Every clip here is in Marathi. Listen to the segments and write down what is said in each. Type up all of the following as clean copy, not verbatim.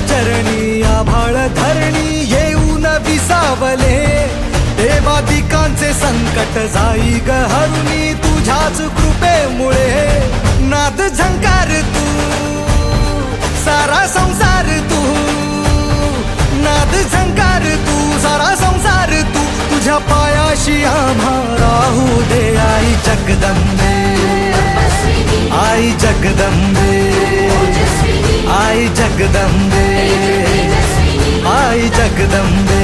चरणी आभाळ धरणी येऊन विसावले देवादिकांचे संकट जाई ग हरुणी तुझ्याच कृपेमुळे नाद झंकार तू सारा संसार तू नाद झंकार तू सारा संसार तू तुझ्या पायाशी आम्हा राहू दे आई जगदंबे आई जगदंबे आई जगदंबे आई जगदंबे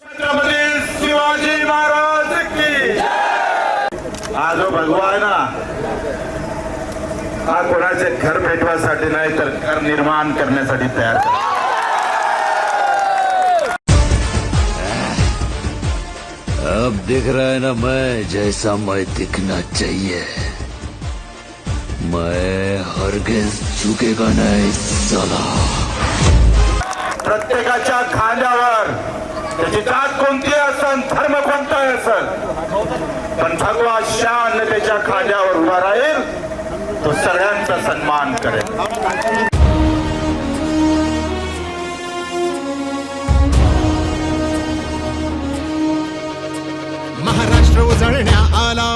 छत्रपती शिवाजी महाराज की हा जो भगवा आहे ना हा कोणाचे घर पेटवासाठी नाही तर घर निर्माण करण्यासाठी तयार करा. अब दिख रहा है ना मैं जैसा मैं दिखना चाहिए. मैं हरगिज झुकेगा नहीं साला. प्रत्येकाच्या खांद्यावर त्याची जात कोणती असन धर्म कोणताही असन पण भगवा शान त्याच्या खांद्यावर उभा राहील तो सगळ्यांचा सन्मान करेल. महाराष्ट्र उजळण्या आला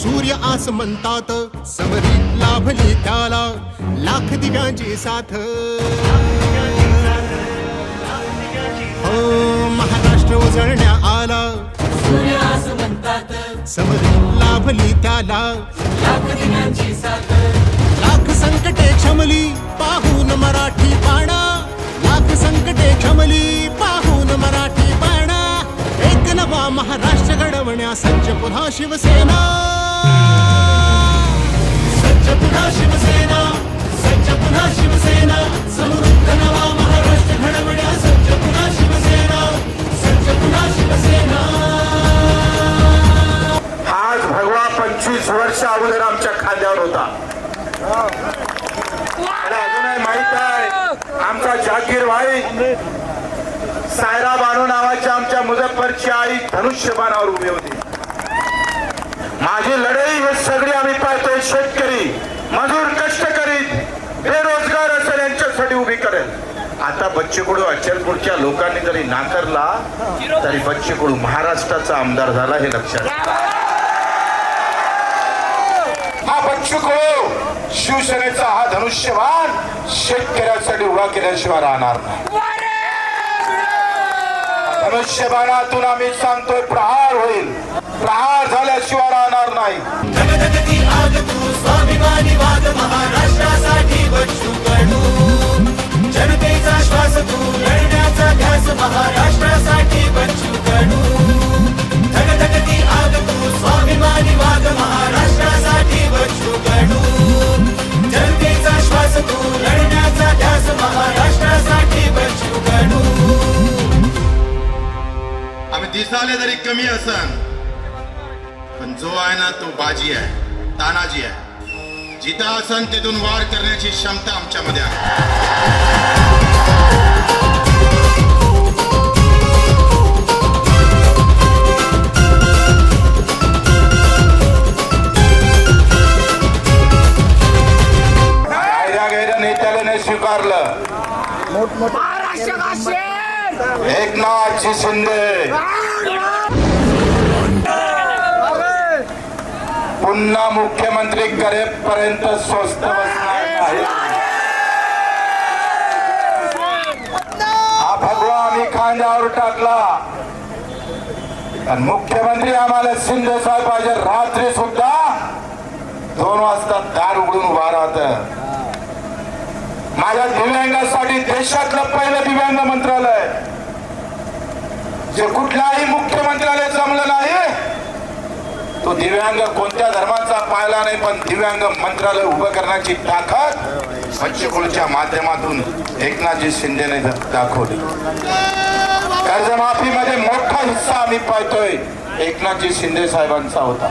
सूर्य आस म्हणतात समरी लाभली त्याला लाख दिव्यांची साथ. हो महाराष्ट्र उजळण्या आला सूर्य आस म्हणतात समरी लाभली त्याला लाख दिव्यांची साथ. लाख संकटे क्षमली पाहून मराठी पाणा लाख संकटे क्षमली पाहून मराठी पाणा. एक नवा महाराष्ट्र घडवण्या सज्ज पुन्हा शिवसेना सज्ज पुन्हा शिवसेना सज्ज पुन्हा शिवसेना. समृद्ध नवा महाराष्ट्र घडवण्या सज्ज पुन्हा शिवसेना सज्ज पुन्हा शिवसेना. आज भगवा 25 वर्ष अगोदर आमच्या खांद्यावर होता आणि अजूनही माहित आहे आमचा जाकीर भाई सायरा बानो नावाच्या आमच्या मुझफ्फरची आई धनुष्यबाणावर उभी होती. माझी लढाई हे सगळी आम्ही पाहतोय शेतकरी मजूर कष्ट करीत बेरोजगार असेल यांच्यासाठी उभी करेल. आता बच्चू कडू अचलपूरच्या लोकांनी जरी नाकारला तरी बच्चू कडू महाराष्ट्राचा आमदार झाला हे लक्षात. हा बच्चू कडू शिवसेनेचा हा धनुष्यबाण शेतकऱ्यासाठी उभा केल्याशिवाय राहणार नाही. धनुष्यबाणातून आम्ही सांगतोय प्रहार होईल प्रहार झाल्याशिवाय राहणार नाही. जगदगती आग तू स्वाभिमानी वाद महाराष्ट्रासाठी बच्चू कडू. जनतेचा श्वास तू लढण्याचा ध्यास महाराष्ट्रासाठी बच्चू कडू. जगदगती आग तू स्वाभिमानी वाद महाराष्ट्रासाठी बच्चू कडू. जनतेचा श्वास तू लढण्याचा ध्यास महाराष्ट्रासाठी बच्चू कडू. आम्ही दिसाले जरी कमी असन पण जो आहे ना तो बाजी आहे तानाजी आहे. जिथं असन तिथून वार करण्याची क्षमता आमच्यामध्ये आहे. गैर नेत्याला नाही स्वीकारलं एकनाथजी शिंदे पुन्हा मुख्यमंत्री करेपर्यंत स्वस्त बसणार नाही. हा भगवा आम्ही खांद्यावर टाकला आणि मुख्यमंत्री आम्हाला शिंदे साहेब पाहिजे. रात्री सुद्धा 2 वाजता दार उघडून उभा राहत. माझ्या दिव्यांगासाठी देशातलं पहिलं दिव्यांग मंत्रालय जे कुठल्याही मुख्यमंत्र्याला जमलं नाही. तो दिव्यांग कोणत्या धर्माचा पाहिला नाही पण दिव्यांग मंत्रालय उभं करण्याची ताकद बच्चूकडूच्या माध्यमातून एकनाथजी शिंदेने दाखवली. कर्जमाफीमध्ये मोठा हिस्सा आम्ही पाहतोय एकनाथजी शिंदे साहेबांचा होता.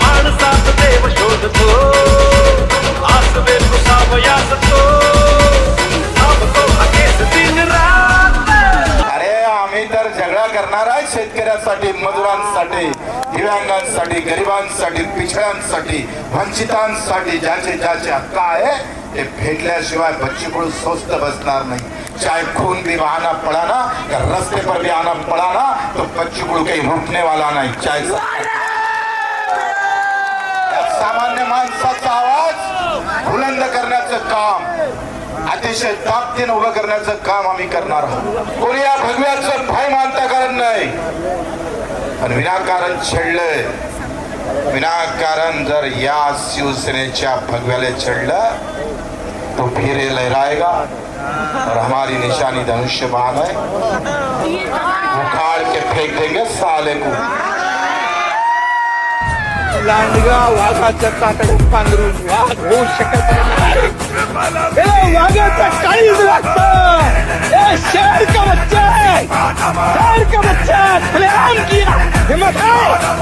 माणसात देव शोधतो आसवे कुसावयास तो थांबतो अखेस दिन रात. अरे आम्ही तर झगडा करणार आहे शेतकऱ्यांसाठी, मजुरांसाठी, दिव्यांगांसाठी, गरिबांसाठी, पिछड्यांसाठी, वंचितांसाठी, ज्याचे ज्याचे हक्क आहे ते भेटल्याशिवाय बच्ची कडू स्वस्थ बसणार नाही. चाहे खून भी बहाना पड़ा ना, या रस्ते पर भी आना पड़ा ना, तो बच्ची कडू काही रुकने वाला नाही. चाहे सामान्य माणसाचा आवाज बुलंद करण्याचं काम, अतिशय ताकदीनं उभं करण्याचं काम आम्ही करणार आहोत. कोणी या भगव्याचं भय मानता कारण नाही, पण विनाकारण छेडलंय. विनाकारण जर या शिवसेनेच्या भगव्याला छेडलं तो फिर लहराएगा और हमारी निशानी धनुष्य बाण है, उखाड़ के फेंक देंगे साले को. लांडगा वाघाच्या कातड्यात पांघरून वाघ होऊ शकत नाही. वाघाचा काळीज लागतं. शेर का बच्चा है, शेर का बच्चा खुलेआम किया, हिम्मत है